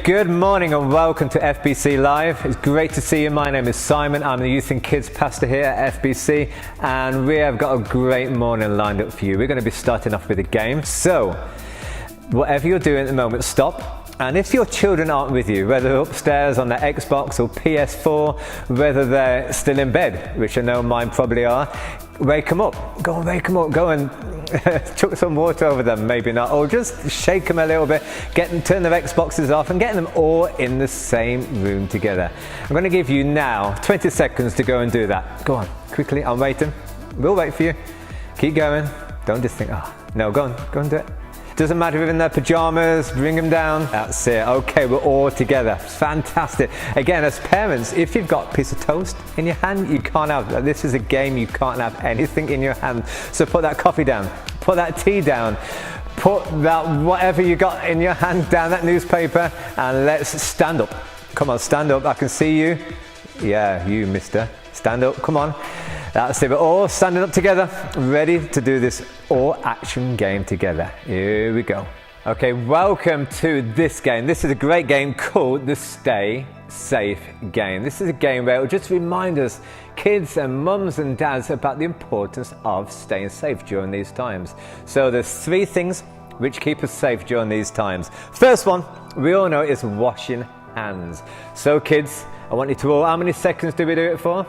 good morning and welcome to FBC Live. It's great to see you. My name is Simon. I'm the Youth and Kids Pastor here at FBC, and we have got a great morning lined up for you. We're going to be starting off with a game. So, whatever you're doing at the moment, stop. And if your children aren't with you, whether upstairs on their Xbox or PS4, whether they're still in bed, which I know mine probably are, wake them up. Go and wake them up. Go and chuck some water over them, maybe not, or just shake them a little bit, get them, turn their Xboxes off and get them all in the same room together. I'm going to give you now 20 seconds to go and do that. Go on, quickly, I'm waiting. We'll wait for you. Keep going. Don't just think, oh, no, go and do it. Doesn't matter if in their pajamas, bring them down. That's it. Okay, we're all together. Fantastic. Again, as parents, if you've got a piece of toast in your hand, you can't have, this is a game, you can't have anything in your hand. So put that coffee down, put that tea down, put that whatever you got in your hand down, that newspaper, and let's stand up. Come on, stand up. I can see you. Yeah, you, mister. Stand up. Come on. That's it, we're all standing up together, ready to do this all-action game together. Here we go. Okay, welcome to this game. This is a great game called the Stay Safe game. This is a game where it will just remind us, kids and mums and dads, about the importance of staying safe during these times. So there's 3 things which keep us safe during these times. First one, we all know, is washing hands. So kids, I want you to all, how many seconds do we do it for?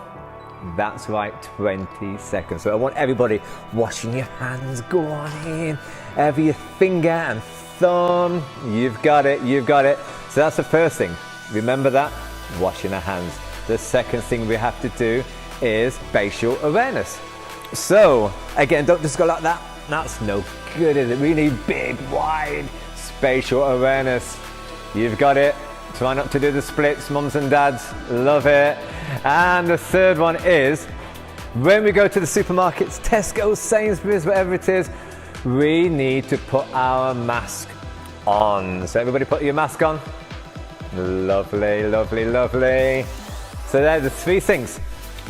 That's right, 20 seconds. So I want everybody washing your hands. Go on in. Every finger and thumb. You've got it, you've got it. So that's the first thing. Remember that? Washing our hands. The second thing we have to do is spatial awareness. So, again, don't just go like that. That's no good, is it? We need big, wide spatial awareness. You've got it. Try not to do the splits, mums and dads, love it. And the third one is, when we go to the supermarkets, Tesco, Sainsbury's, whatever it is, we need to put our mask on. So everybody put your mask on. Lovely, lovely, lovely. So there are the 3 things,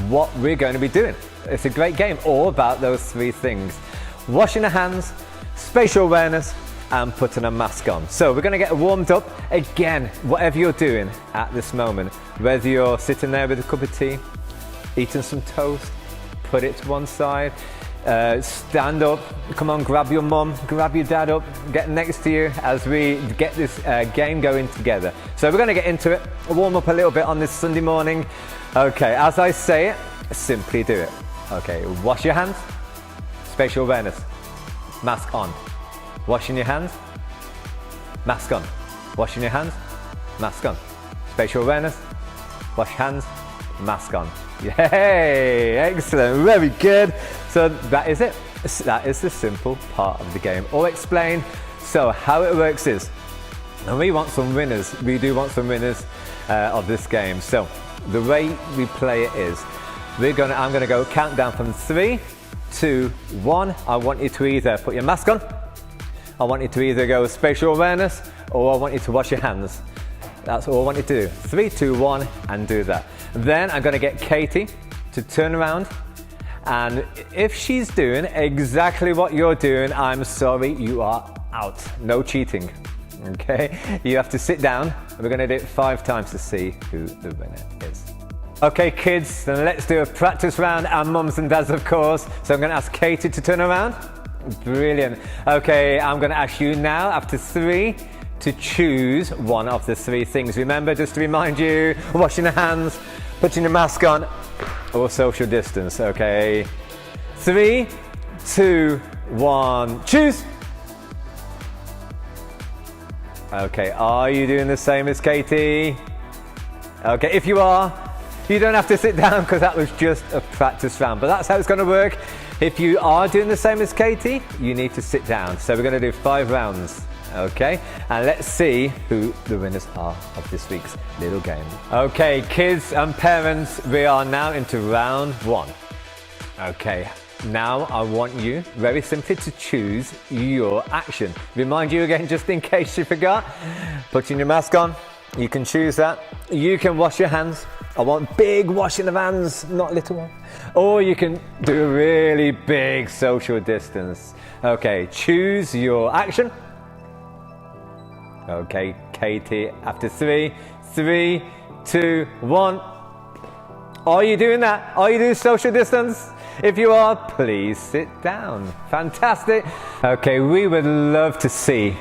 what we're going to be doing. It's a great game, all about those 3 things. Washing our hands, spatial awareness, and putting a mask on. So we're going to get warmed up. Again, whatever you're doing at this moment, whether you're sitting there with a cup of tea, eating some toast, put it to one side, stand up, come on, grab your mum, grab your dad up, get next to you as we get this game going together. So we're going to get into it, warm up a little bit on this Sunday morning. Okay, as I say it, simply do it. Okay, wash your hands, spatial awareness, mask on. Washing your hands, mask on. Washing your hands, mask on. Spatial awareness, wash hands, mask on. Yay! Excellent, very good. So that is it. That is the simple part of the game. All explained. So how it works is, and we want some winners. We do want some winners of this game. So the way we play it is, I'm going to go count down from 3, 2, 1. I want you to either put your mask on, I want you to either go with spatial awareness, or I want you to wash your hands. That's all I want you to do. 3, 2, 1, and do that. Then I'm going to get Katie to turn around, and if she's doing exactly what you're doing, I'm sorry, you are out. No cheating. Okay? You have to sit down, and we're going to do it 5 times to see who the winner is. Okay, kids, then let's do a practice round, and mums and dads, of course. So I'm going to ask Katie to turn around. Brilliant. Okay, I'm going to ask you now, after 3, to choose one of the 3 things. Remember, just to remind you, washing your hands, putting your mask on, or social distance. Okay, 3, 2, 1, choose. Okay, are you doing the same as Katie? Okay, if you are, you don't have to sit down because that was just a practice round, but that's how it's going to work. If you are doing the same as Katie, you need to sit down. So we're going to do 5 rounds, okay? And let's see who the winners are of this week's little game. Okay, kids and parents, we are now into round 1. Okay, now I want you, very simply, to choose your action. Remind you again, just in case you forgot, putting your mask on, you can choose that. You can wash your hands. I want big washing of hands, not little one. Or you can do a really big social distance. Okay, choose your action. Okay, Katie, after 3, 3, 2, 1. Are you doing that? Are you doing social distance? If you are, please sit down. Fantastic. Okay, we would love to see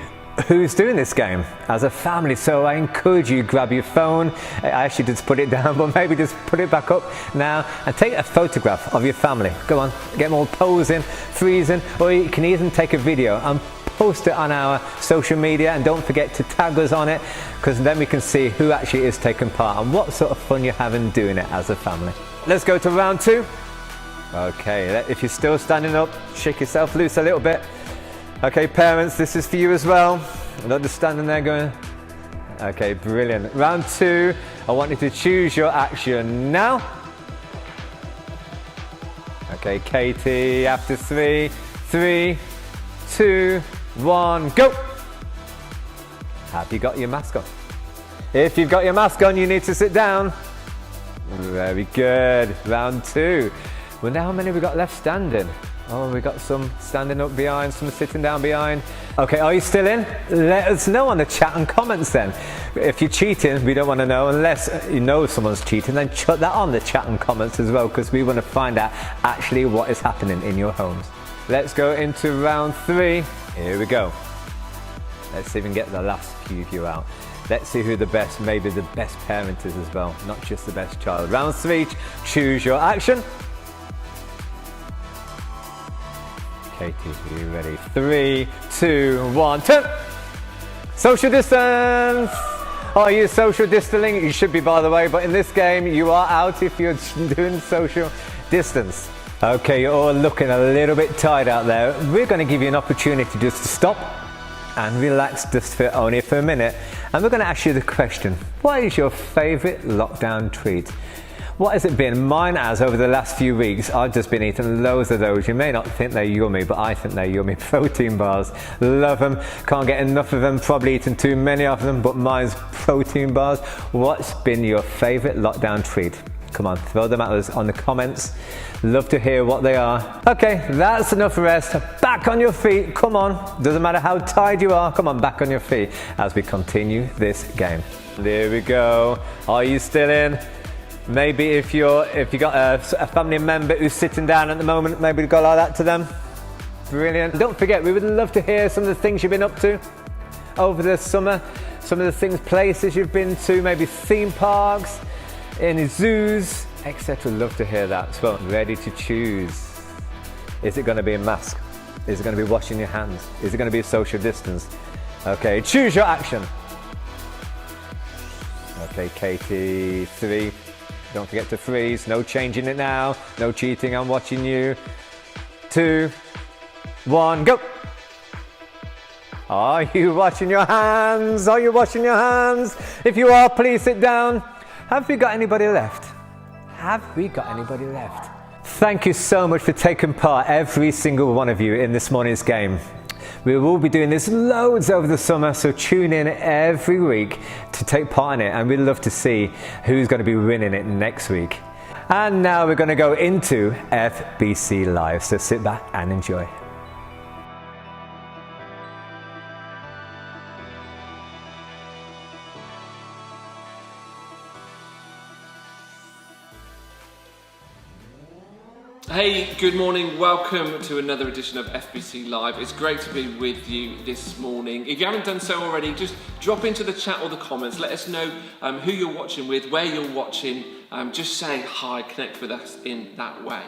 who's doing this game as a family, so I encourage you, grab your phone. I actually just put it down, but maybe just put it back up now and take a photograph of your family. Go on, get them all posing, freezing, or you can even take a video and post it on our social media, and don't forget to tag us on it, because then we can see who actually is taking part and what sort of fun you're having doing it as a family. Let's go to round 2. Okay, if you're still standing up, shake yourself loose a little bit. Okay, parents, this is for you as well. Not just standing there going. Okay, brilliant. Round 2, I want you to choose your action now. Okay, Katie, after 3, 3, 2, 1, go. Have you got your mask on? If you've got your mask on, you need to sit down. Very good. Round 2. Well, now how many have we got left standing? Oh, we got some standing up behind, some sitting down behind. Okay, are you still in? Let us know on the chat and comments then. If you're cheating, we don't want to know. Unless you know someone's cheating, then chuck that on the chat and comments as well, because we want to find out actually what is happening in your homes. Let's go into round 3. Here we go. Let's see if we can get the last few of you out. Let's see who the best, maybe the best parent is as well, not just the best child. Round 3, choose your action. Katie, are you ready? 3, 2, 1, turn! Social distance! Are you social distancing? You should be, by the way, but in this game, you are out if you're doing social distance. Okay, you're all looking a little bit tired out there. We're going to give you an opportunity just to stop and relax just for only for a minute. And we're going to ask you the question, what is your favourite lockdown treat? What has it been? Mine has, over the last few weeks, I've just been eating loads of those. You may not think they're yummy, but I think they're yummy. Protein bars. Love them. Can't get enough of them. Probably eating too many of them, but mine's protein bars. What's been your favourite lockdown treat? Come on, throw them at us on the comments. Love to hear what they are. Okay, that's enough rest. Back on your feet. Come on. Doesn't matter how tired you are. Come on, back on your feet as we continue this game. There we go. Are you still in? Maybe if you got a family member who's sitting down at the moment, maybe go like that to them. Brilliant. Don't forget, we would love to hear some of the things you've been up to over the summer. Some of the things, places you've been to, maybe theme parks, any zoos, etc. Love to hear that. So, ready to choose. Is it going to be a mask? Is it going to be washing your hands? Is it going to be a social distance? Okay, choose your action. Okay, Katie, 3. Don't forget to freeze. No changing it now. No cheating. I'm watching you. 2, 1, go. Are you washing your hands? Are you washing your hands? If you are, please sit down. Have we got anybody left? Have we got anybody left? Thank you so much for taking part, every single one of you, in this morning's game. We will be doing this loads over the summer, so tune in every week to take part in it, and we'd love to see who's going to be winning it next week. And now we're going to go into FBC Live, so sit back and enjoy. Hey, good morning. Welcome to another edition of FBC Live. It's great to be with you this morning. If you haven't done so already, just drop into the chat or the comments. Let us know who you're watching with, where you're watching. Just say hi, connect with us in that way.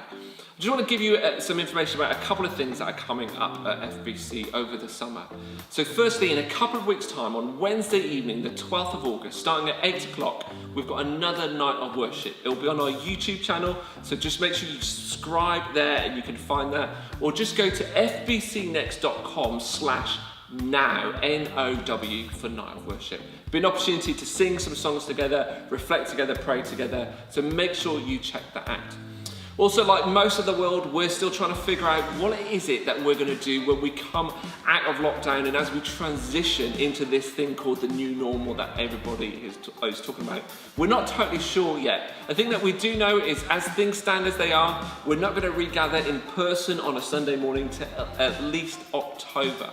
I just want to give you some information about a couple of things that are coming up at FBC over the summer. So firstly, in a couple of weeks' time, on Wednesday evening, the 12th of August, starting at 8 o'clock, we've got another night of worship. It'll be on our YouTube channel, so just make sure you subscribe there and you can find that. Or just go to fbcnext.com/now, N-O-W, for night of worship. It'll be an opportunity to sing some songs together, reflect together, pray together, so make sure you check that out. Also, like most of the world, we're still trying to figure out what is it that we're going to do when we come out of lockdown and as we transition into this thing called the new normal that everybody is talking about. We're not totally sure yet. The thing that we do know is as things stand as they are, we're not going to regather in person on a Sunday morning till at least October.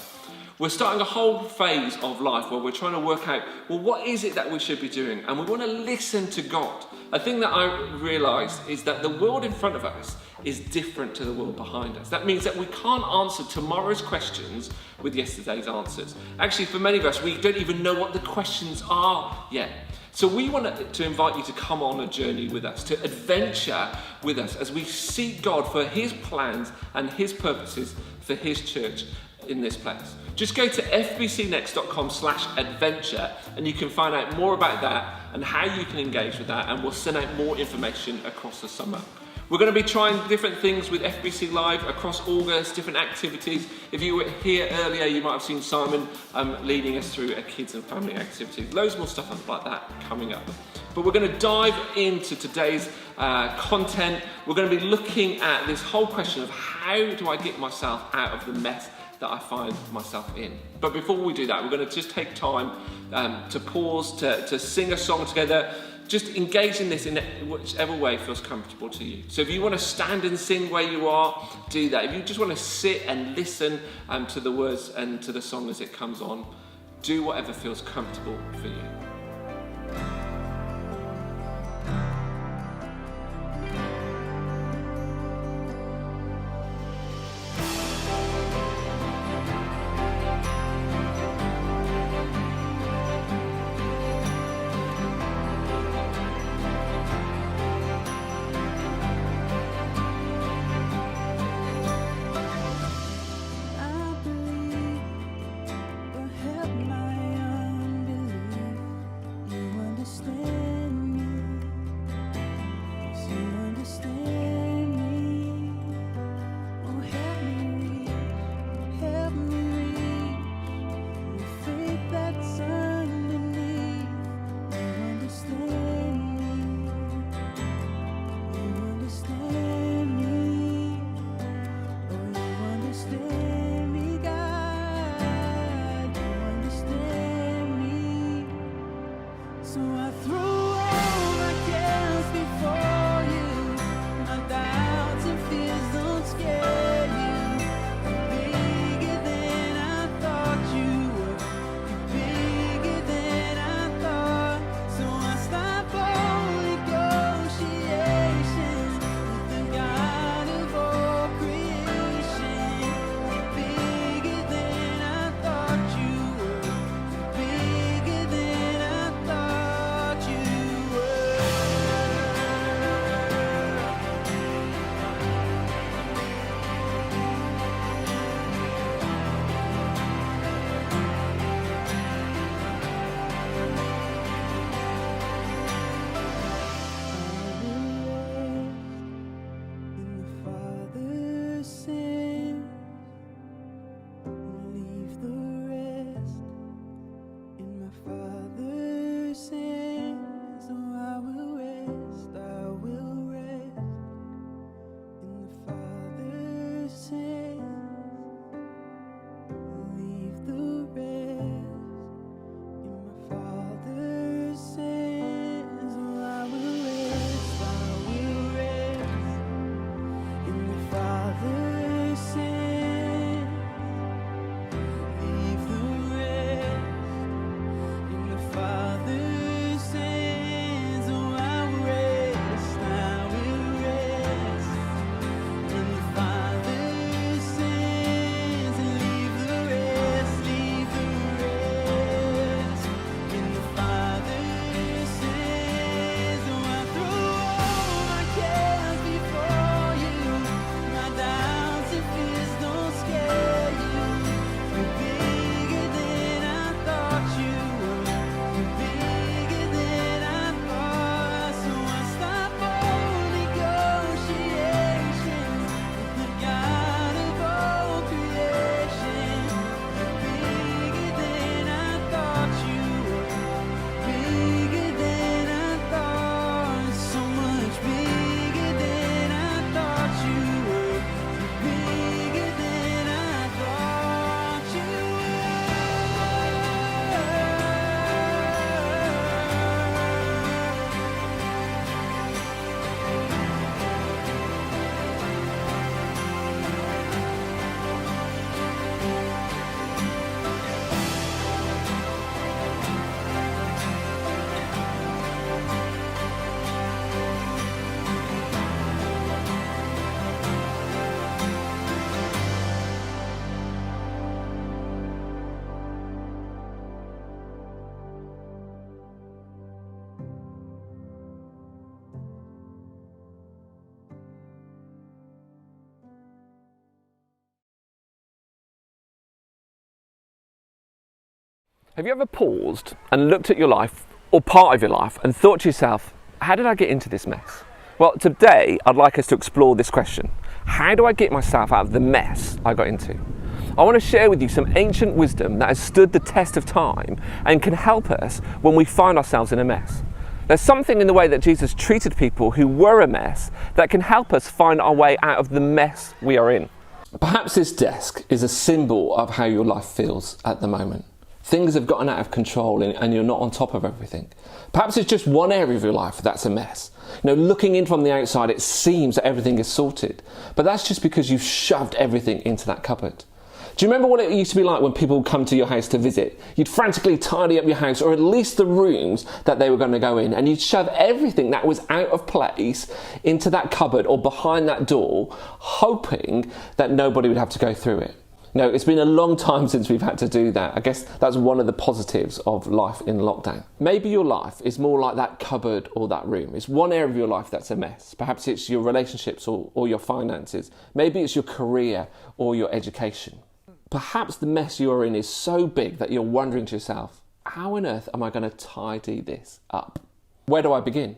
We're starting a whole phase of life where we're trying to work out, well, what is it that we should be doing? And we want to listen to God. A thing that I realised is that the world in front of us is different to the world behind us. That means that we can't answer tomorrow's questions with yesterday's answers. Actually, for many of us, we don't even know what the questions are yet. So we want to invite you to come on a journey with us, to adventure with us as we seek God for his plans and his purposes for his church in this place. Just go to fbcnext.com/adventure and you can find out more about that and how you can engage with that, and we'll send out more information across the summer. We're going to be trying different things with FBC Live across August, different activities. If you were here earlier, you might have seen Simon leading us through a kids and family activity. Loads more stuff like that coming up. But we're going to dive into today's content. We're going to be looking at this whole question of how do I get myself out of the mess that I find myself in. But before we do that, we're going to just take time to pause, to sing a song together. Just engage in this in whichever way feels comfortable to you. So if you want to stand and sing where you are, do that. If you just want to sit and listen to the words and to the song as it comes on, do whatever feels comfortable for you. Have you ever paused and looked at your life, or part of your life, and thought to yourself, how did I get into this mess? Well, today I'd like us to explore this question. How do I get myself out of the mess I got into? I want to share with you some ancient wisdom that has stood the test of time and can help us when we find ourselves in a mess. There's something in the way that Jesus treated people who were a mess that can help us find our way out of the mess we are in. Perhaps this desk is a symbol of how your life feels at the moment. Things have gotten out of control and you're not on top of everything. Perhaps it's just one area of your life that's a mess. Looking in from the outside, it seems that everything is sorted. But that's just because you've shoved everything into that cupboard. Do you remember what it used to be like when people would come to your house to visit? You'd frantically tidy up your house, or at least the rooms that they were going to go in, and you'd shove everything that was out of place into that cupboard or behind that door, hoping that nobody would have to go through it. It's been a long time since we've had to do that. I guess that's one of the positives of life in lockdown. Maybe your life is more like that cupboard or that room. It's one area of your life that's a mess. Perhaps it's your relationships or your finances. Maybe it's your career or your education. Perhaps the mess you're in is so big that you're wondering to yourself, how on earth am I going to tidy this up? Where do I begin?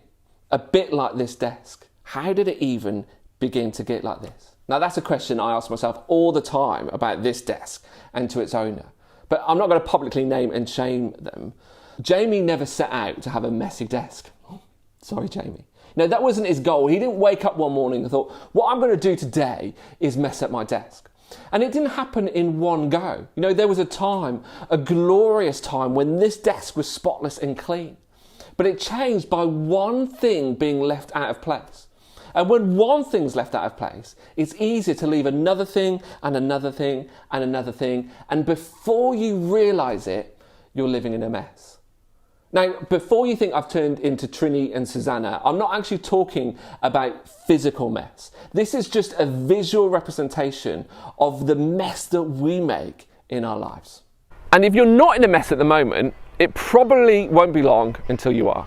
A bit like this desk. How did it even begin to get like this? Now that's a question I ask myself all the time about this desk and to its owner. But I'm not going to publicly name and shame them. Jamie never set out to have a messy desk. Sorry, Jamie. That wasn't his goal. He didn't wake up one morning and thought, what I'm going to do today is mess up my desk. And it didn't happen in one go. There was a time, a glorious time, when this desk was spotless and clean. But it changed by one thing being left out of place. And when one thing's left out of place, it's easier to leave another thing and another thing and another thing. And before you realise it, you're living in a mess. Now, before you think I've turned into Trini and Susanna, I'm not actually talking about physical mess. This is just a visual representation of the mess that we make in our lives. And if you're not in a mess at the moment, it probably won't be long until you are.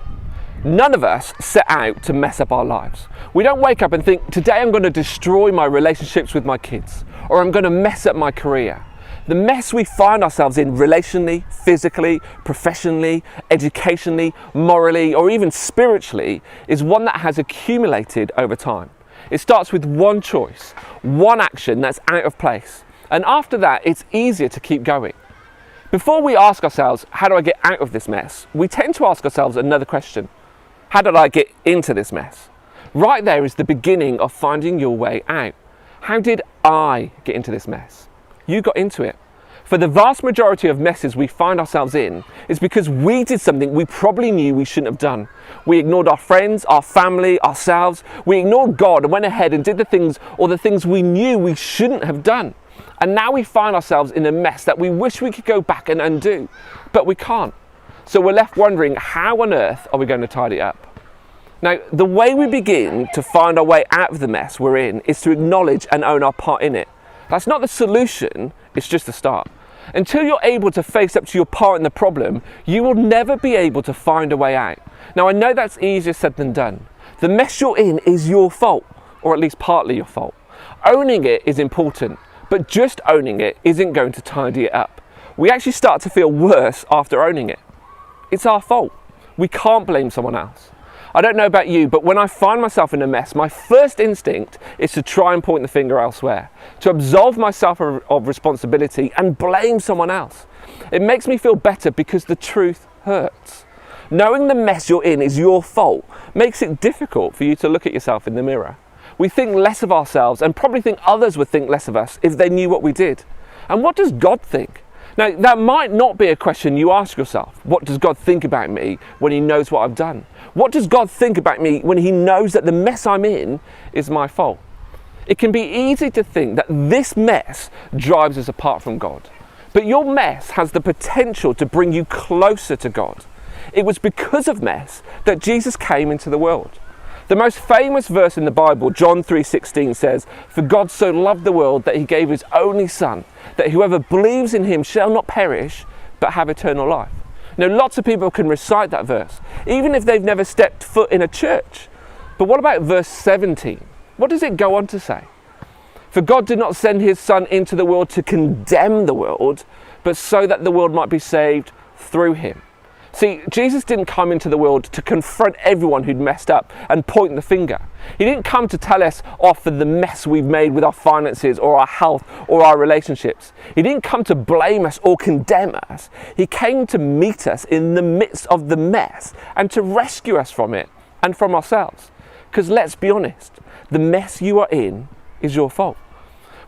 None of us set out to mess up our lives. We don't wake up and think, today I'm going to destroy my relationships with my kids, or I'm going to mess up my career. The mess we find ourselves in relationally, physically, professionally, educationally, morally, or even spiritually is one that has accumulated over time. It starts with one choice, one action that's out of place. And after that, it's easier to keep going. Before we ask ourselves, how do I get out of this mess? We tend to ask ourselves another question. How did I get into this mess? Right there is the beginning of finding your way out. How did I get into this mess? You got into it. For the vast majority of messes we find ourselves in is because we did something we probably knew we shouldn't have done. We ignored our friends, our family, ourselves. We ignored God and went ahead and did the things we knew we shouldn't have done. And now we find ourselves in a mess that we wish we could go back and undo, but we can't. So we're left wondering, how on earth are we going to tidy up? Now, the way we begin to find our way out of the mess we're in is to acknowledge and own our part in it. That's not the solution, it's just the start. Until you're able to face up to your part in the problem, you will never be able to find a way out. Now, I know that's easier said than done. The mess you're in is your fault, or at least partly your fault. Owning it is important, but just owning it isn't going to tidy it up. We actually start to feel worse after owning it. It's our fault. We can't blame someone else. I don't know about you, but when I find myself in a mess, my first instinct is to try and point the finger elsewhere, to absolve myself of responsibility and blame someone else. It makes me feel better because the truth hurts. Knowing the mess you're in is your fault makes it difficult for you to look at yourself in the mirror. We think less of ourselves and probably think others would think less of us if they knew what we did. And what does God think? Now, that might not be a question you ask yourself. What does God think about me when he knows what I've done? What does God think about me when he knows that the mess I'm in is my fault? It can be easy to think that this mess drives us apart from God. But your mess has the potential to bring you closer to God. It was because of mess that Jesus came into the world. The most famous verse in the Bible, John 3:16, says, "For God so loved the world that he gave his only son, that whoever believes in him shall not perish, but have eternal life." Now, lots of people can recite that verse, even if they've never stepped foot in a church. But what about verse 17? What does it go on to say? "For God did not send his son into the world to condemn the world, but so that the world might be saved through him. See, Jesus didn't come into the world to confront everyone who'd messed up and point the finger. He didn't come to tell us off for the mess we've made with our finances or our health or our relationships. He didn't come to blame us or condemn us. He came to meet us in the midst of the mess and to rescue us from it and from ourselves. Because let's be honest, the mess you are in is your fault.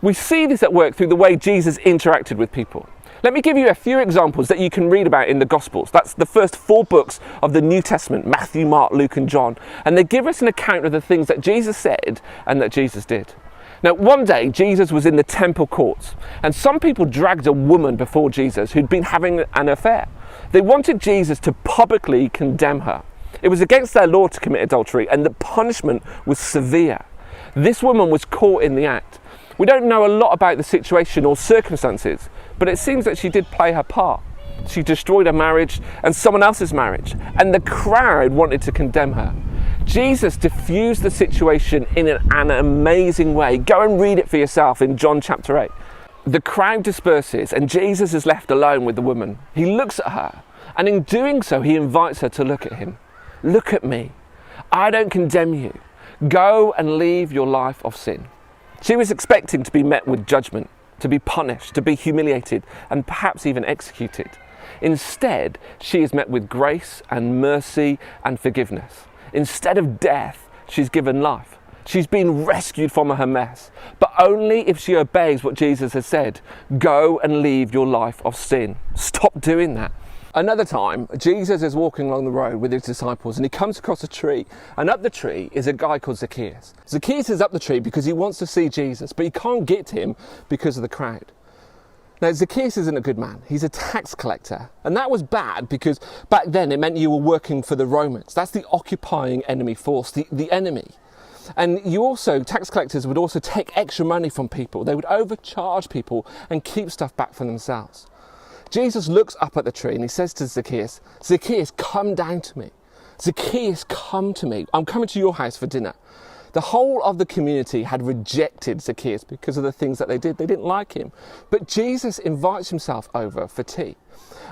We see this at work through the way Jesus interacted with people. Let me give you a few examples that you can read about in the Gospels. That's the first 4 books of the New Testament, Matthew, Mark, Luke and John. And they give us an account of the things that Jesus said and that Jesus did. Now, one day, Jesus was in the temple courts, and some people dragged a woman before Jesus who'd been having an affair. They wanted Jesus to publicly condemn her. It was against their law to commit adultery, and the punishment was severe. This woman was caught in the act. We don't know a lot about the situation or circumstances, but it seems that she did play her part. She destroyed a marriage and someone else's marriage, and the crowd wanted to condemn her. Jesus diffused the situation in an amazing way. Go and read it for yourself in John chapter 8. The crowd disperses and Jesus is left alone with the woman. He looks at her, and in doing so, he invites her to look at him. Look at me. I don't condemn you. Go and leave your life of sin. She was expecting to be met with judgment, to be punished, to be humiliated, and perhaps even executed. Instead, she is met with grace and mercy and forgiveness. Instead of death, she's given life. She's been rescued from her mess, but only if she obeys what Jesus has said. Go and leave your life of sin. Stop doing that. Another time, Jesus is walking along the road with his disciples and he comes across a tree, and up the tree is a guy called Zacchaeus. Zacchaeus is up the tree because he wants to see Jesus, but he can't get to him because of the crowd. Now, Zacchaeus isn't a good man. He's a tax collector, and that was bad because back then it meant you were working for the Romans. That's the occupying enemy force, the enemy. And tax collectors would also take extra money from people. They would overcharge people and keep stuff back for themselves. Jesus looks up at the tree and he says to Zacchaeus, Zacchaeus, come down to me. Zacchaeus, come to me. I'm coming to your house for dinner. The whole of the community had rejected Zacchaeus because of the things that they did. They didn't like him. But Jesus invites himself over for tea.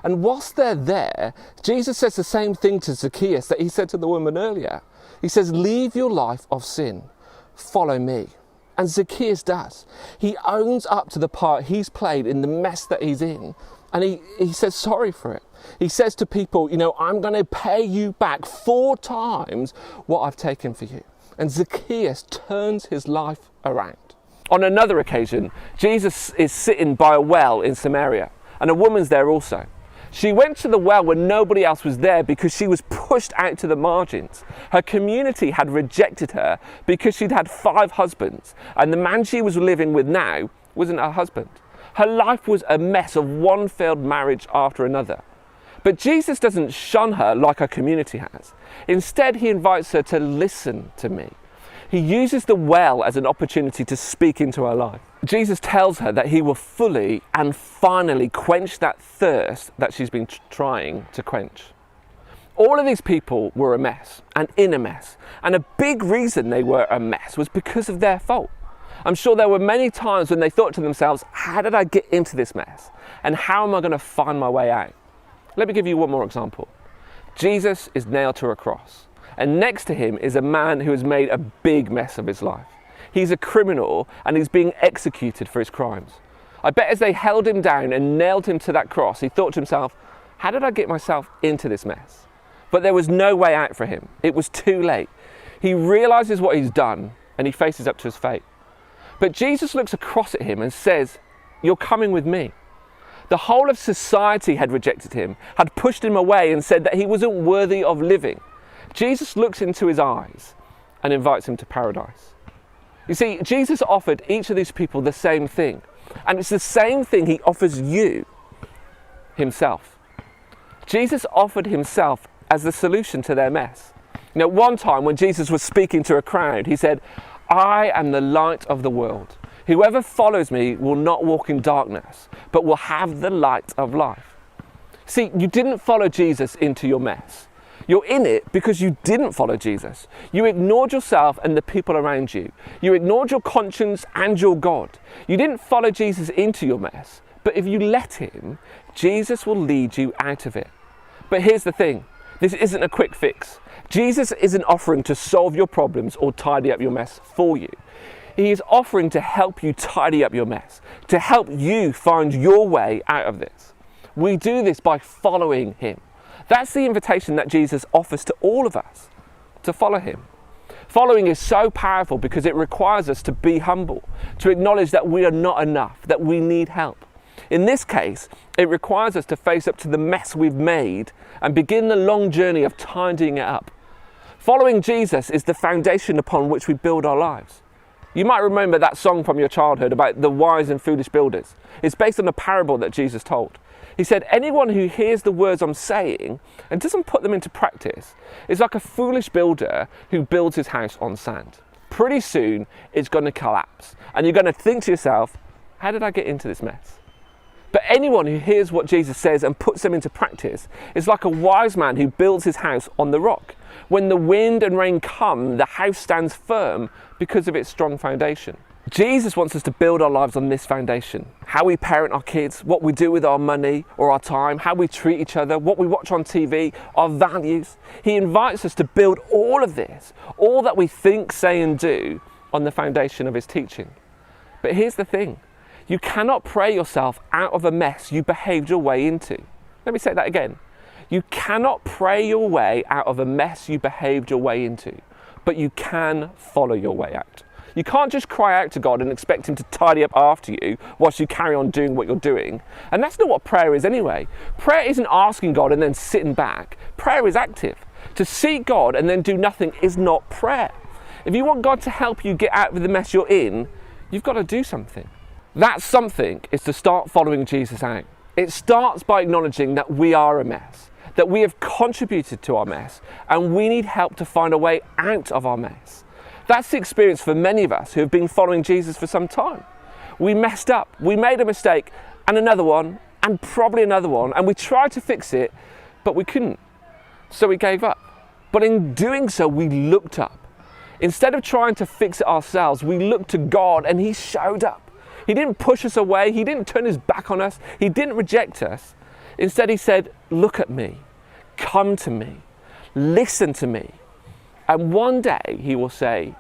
And whilst they're there, Jesus says the same thing to Zacchaeus that he said to the woman earlier. He says, leave your life of sin. Follow me. And Zacchaeus does. He owns up to the part he's played in the mess that he's in. And he says sorry for it. He says to people, I'm going to pay you back 4 times what I've taken for you. And Zacchaeus turns his life around. On another occasion, Jesus is sitting by a well in Samaria, and a woman's there also. She went to the well when nobody else was there because she was pushed out to the margins. Her community had rejected her because she'd had 5 husbands, and the man she was living with now wasn't her husband. Her life was a mess of one failed marriage after another. But Jesus doesn't shun her like her community has. Instead, he invites her to listen to me. He uses the well as an opportunity to speak into her life. Jesus tells her that he will fully and finally quench that thirst that she's been trying to quench. All of these people were a mess and in a mess. And a big reason they were a mess was because of their fault. I'm sure there were many times when they thought to themselves, how did I get into this mess? And how am I going to find my way out? Let me give you one more example. Jesus is nailed to a cross, and next to him is a man who has made a big mess of his life. He's a criminal and he's being executed for his crimes. I bet as they held him down and nailed him to that cross, he thought to himself, how did I get myself into this mess? But there was no way out for him. It was too late. He realizes what he's done and he faces up to his fate. But Jesus looks across at him and says, you're coming with me. The whole of society had rejected him, had pushed him away and said that he wasn't worthy of living. Jesus looks into his eyes and invites him to paradise. You see, Jesus offered each of these people the same thing. And it's the same thing he offers you, himself. Jesus offered himself as the solution to their mess. One time when Jesus was speaking to a crowd, he said, I am the light of the world. Whoever follows me will not walk in darkness, but will have the light of life. See, you didn't follow Jesus into your mess. You're in it because you didn't follow Jesus. You ignored yourself and the people around you. You ignored your conscience and your God. You didn't follow Jesus into your mess, but if you let him, Jesus will lead you out of it. But here's the thing, this isn't a quick fix. Jesus isn't offering to solve your problems or tidy up your mess for you. He is offering to help you tidy up your mess, to help you find your way out of this. We do this by following him. That's the invitation that Jesus offers to all of us, to follow him. Following is so powerful because it requires us to be humble, to acknowledge that we are not enough, that we need help. In this case, it requires us to face up to the mess we've made and begin the long journey of tidying it up. Following Jesus is the foundation upon which we build our lives. You might remember that song from your childhood about the wise and foolish builders. It's based on a parable that Jesus told. He said, anyone who hears the words I'm saying and doesn't put them into practice is like a foolish builder who builds his house on sand. Pretty soon, it's going to collapse. And you're going to think to yourself, how did I get into this mess? But anyone who hears what Jesus says and puts them into practice is like a wise man who builds his house on the rock. When the wind and rain come, the house stands firm because of its strong foundation. Jesus wants us to build our lives on this foundation. How we parent our kids, what we do with our money or our time, how we treat each other, what we watch on TV, our values. He invites us to build all of this, all that we think, say and do, on the foundation of his teaching. But here's the thing. You cannot pray yourself out of a mess you behaved your way into. Let me say that again. You cannot pray your way out of a mess you behaved your way into, but you can follow your way out. You can't just cry out to God and expect him to tidy up after you whilst you carry on doing what you're doing. And that's not what prayer is anyway. Prayer isn't asking God and then sitting back. Prayer is active. To seek God and then do nothing is not prayer. If you want God to help you get out of the mess you're in, you've got to do something. That something is to start following Jesus out. It starts by acknowledging that we are a mess, that we have contributed to our mess, and we need help to find a way out of our mess. That's the experience for many of us who have been following Jesus for some time. We messed up, we made a mistake, and another one, and probably another one, and we tried to fix it, but we couldn't. So we gave up. But in doing so, we looked up. Instead of trying to fix it ourselves, we looked to God and he showed up. He didn't push us away, he didn't turn his back on us, he didn't reject us. Instead he said, look at me, come to me, listen to me. And one day he will say,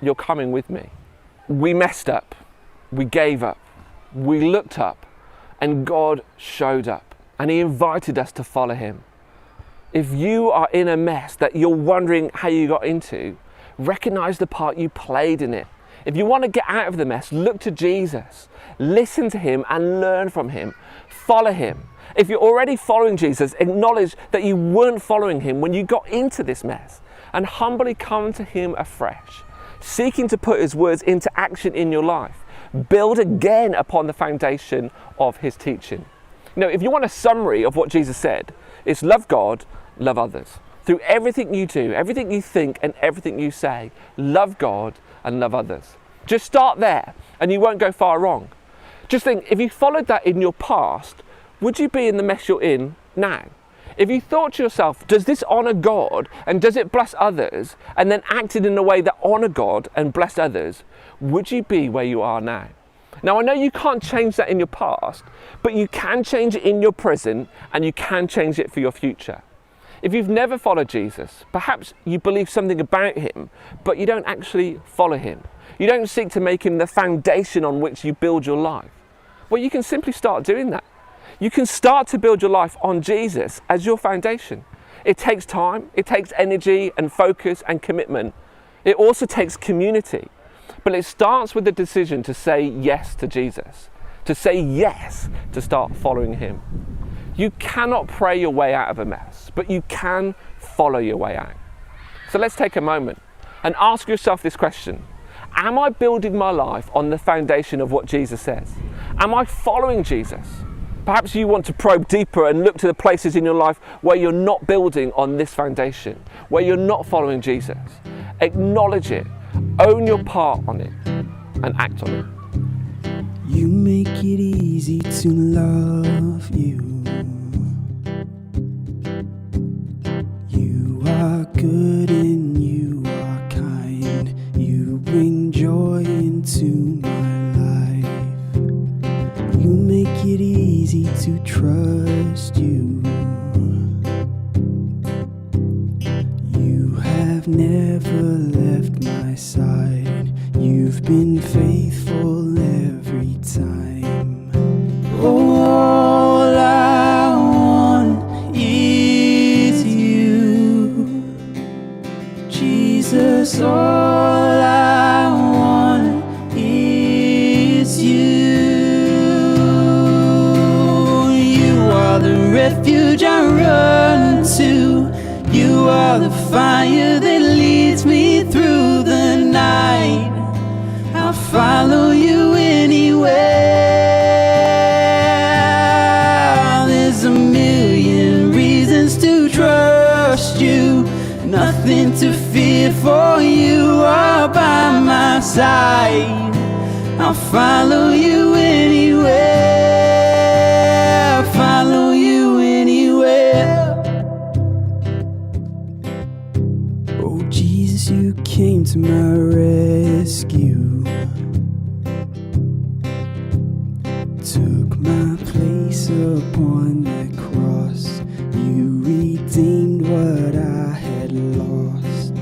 you're coming with me. We messed up, we gave up, we looked up, and God showed up and he invited us to follow him. If you are in a mess that you're wondering how you got into, recognize the part you played in it. If you want to get out of the mess, look to Jesus, listen to him and learn from him, follow him. If you're already following Jesus, acknowledge that you weren't following him when you got into this mess and humbly come to him afresh, seeking to put his words into action in your life. Build again upon the foundation of his teaching. You know, if you want a summary of what Jesus said, it's love God, love others. Through everything you do, everything you think and everything you say, love God and love others. Just start there and you won't go far wrong. Just think, if you followed that in your past, would you be in the mess you're in now? If you thought to yourself, does this honour God and does it bless others, and then acted in a way that honoured God and blessed others, would you be where you are now? Now I know you can't change that in your past, but you can change it in your present and you can change it for your future. If you've never followed Jesus, perhaps you believe something about him, but you don't actually follow him. You don't seek to make him the foundation on which you build your life. Well, you can simply start doing that. You can start to build your life on Jesus as your foundation. It takes time, it takes energy and focus and commitment. It also takes community. But it starts with the decision to say yes to Jesus, to say yes to start following him. You cannot pray your way out of a mess, but you can follow your way out. So let's take a moment and ask yourself this question. Am I building my life on the foundation of what Jesus says? Am I following Jesus? Perhaps you want to probe deeper and look to the places in your life where you're not building on this foundation, where you're not following Jesus. Acknowledge it, own your part on it, and act on it. You make it easy to love you. You are good and you are kind. You bring joy into my life. You make it easy to trust never left my side. You've been faithful every time. All I want is you, Jesus. All I want is you. You are the refuge I run to. You are the fire that leads me through the night. I'll follow you anywhere. There's a million reasons to trust you. Nothing to fear, for you are by my side. I'll follow you anywhere. Follow you anywhere. Oh Jesus, you came to my rescue. Took my place upon that cross. You redeemed what I had lost.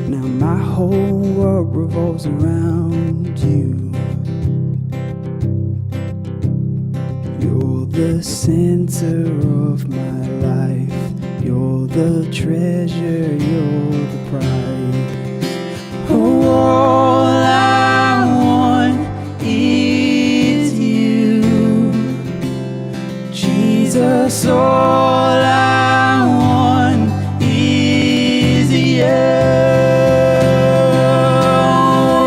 Now my whole world revolves around you. You're the center of my life. You're the treasure, you're the prize. Oh, all I want is you, Jesus. All I want is you.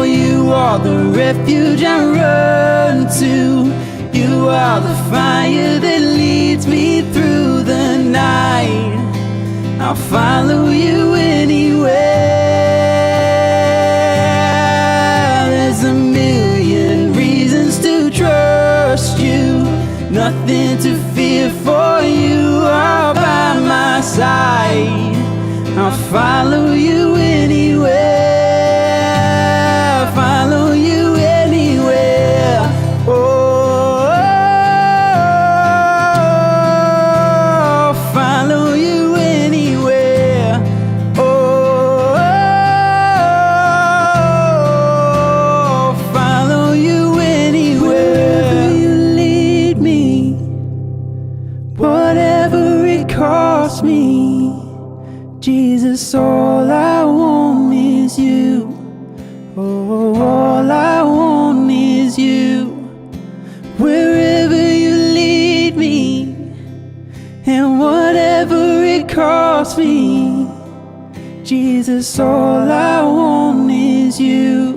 You are the refuge I run to. You are the fire that leads me through the night. I'll follow you anywhere. There's a million reasons to trust you. Nothing to fear, for you are by my side. I'll follow you anywhere. Follow you anywhere. Oh, follow you anywhere. Oh, follow you anywhere. Wherever you lead me, whatever it costs me, Jesus, all I want is you. Oh, all I want is you. Wherever you lead me, and whatever it costs me, Jesus, all I want is you.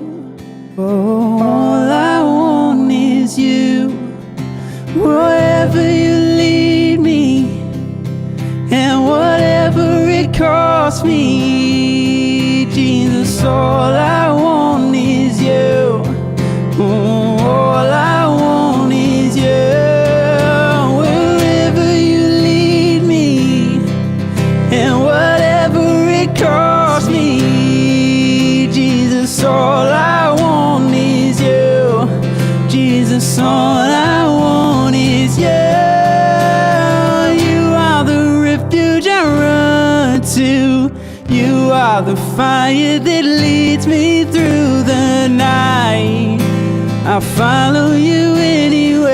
Oh, all I want is you. Wherever you lead me, and whatever it costs me, Jesus, all I want is you. Oh, all I want is you. Wherever you lead me, and whatever it costs me, Jesus, all I want is you. Jesus, all I want is you. You are the refuge I run to. You are the fire that leads me through the night. I'll follow you anywhere.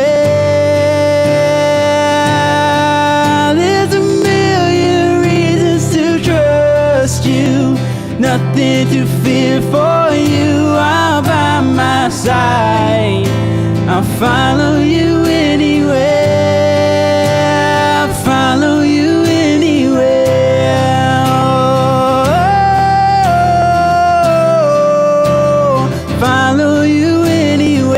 There's a million reasons to trust you. Nothing to fear, for you are by my side. I'll follow you anywhere. Follow you anywhere. Follow you anywhere.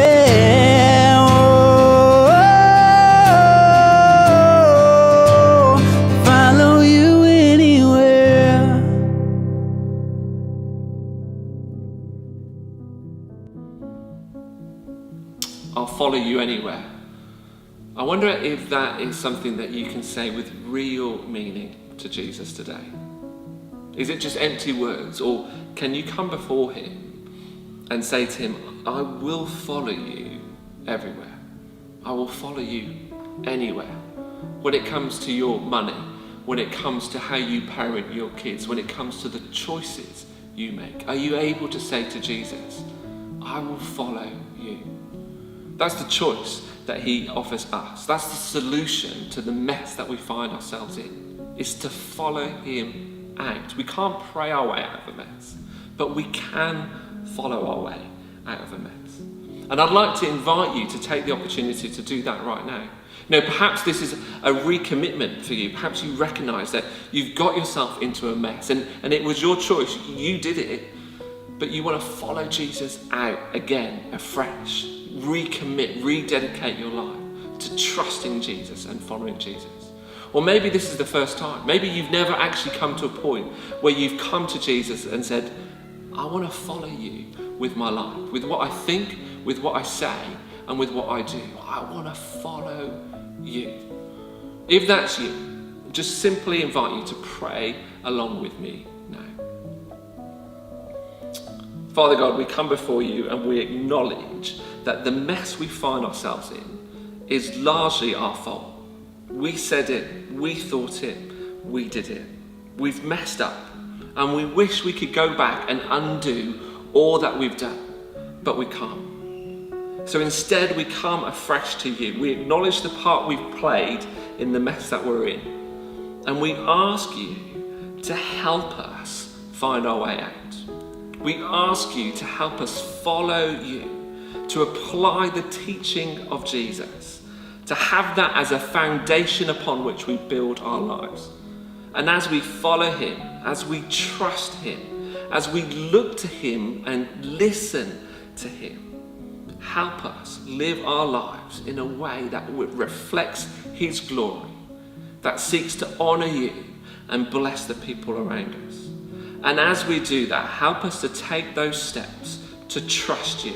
Follow you anywhere. I'll follow you anywhere. I wonder if that is something that you can say with real meaning to Jesus today. Is it just empty words, or can you come before him and say to him, I will follow you everywhere. I will follow you anywhere. When it comes to your money, when it comes to how you parent your kids, when it comes to the choices you make? Are you able to say to Jesus, I will follow you? That's the choice that he offers us. That's the solution to the mess that we find ourselves in, is to follow him out. We can't pray our way out of a mess, but we can follow our way out of a mess. And I'd like to invite you to take the opportunity to do that right now. Perhaps this is a recommitment for you. Perhaps you recognise that you've got yourself into a mess and it was your choice. You did it, but you want to follow Jesus out again, afresh. Recommit, rededicate your life to trusting Jesus and following Jesus. Or maybe this is the first time. Maybe you've never actually come to a point where you've come to Jesus and said, I want to follow you with my life, with what I think, with what I say, and with what I do. I want to follow you. If that's you, just simply invite you to pray along with me now. Father God, we come before you and we acknowledge that the mess we find ourselves in is largely our fault. We said it, we thought it, we did it. We've messed up and we wish we could go back and undo all that we've done, but we can't. So instead we come afresh to you. We acknowledge the part we've played in the mess that we're in. And we ask you to help us find our way out. We ask you to help us follow you, to apply the teaching of Jesus, to have that as a foundation upon which we build our lives. And as we follow him, as we trust him, as we look to him and listen to him, help us live our lives in a way that reflects his glory, that seeks to honour you and bless the people around us. And as we do that, help us to take those steps to trust you.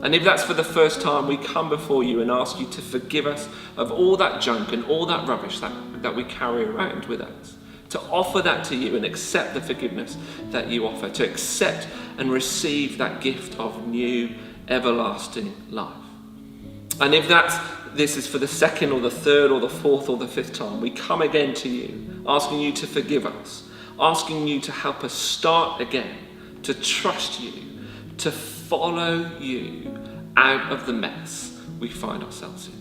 And if that's for the first time, we come before you and ask you to forgive us of all that junk and all that rubbish that we carry around with us, to offer that to you and accept the forgiveness that you offer, to accept and receive that gift of new everlasting life. And if this is for the second or the third or the fourth or the fifth time, we come again to you, asking you to forgive us, asking you to help us start again, to trust you, to follow you out of the mess we find ourselves in.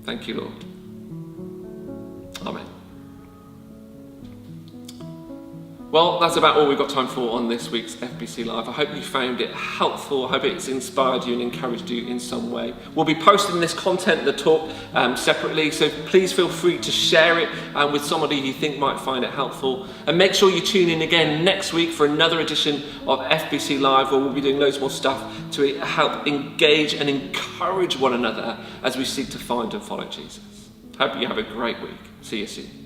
Thank you, Lord. Amen. Well, that's about all we've got time for on this week's FBC Live. I hope you found it helpful. I hope it's inspired you and encouraged you in some way. We'll be posting this content, the talk, separately, so please feel free to share it with somebody you think might find it helpful. And make sure you tune in again next week for another edition of FBC Live, where we'll be doing loads more stuff to help engage and encourage one another as we seek to find and follow Jesus. Hope you have a great week. See you soon.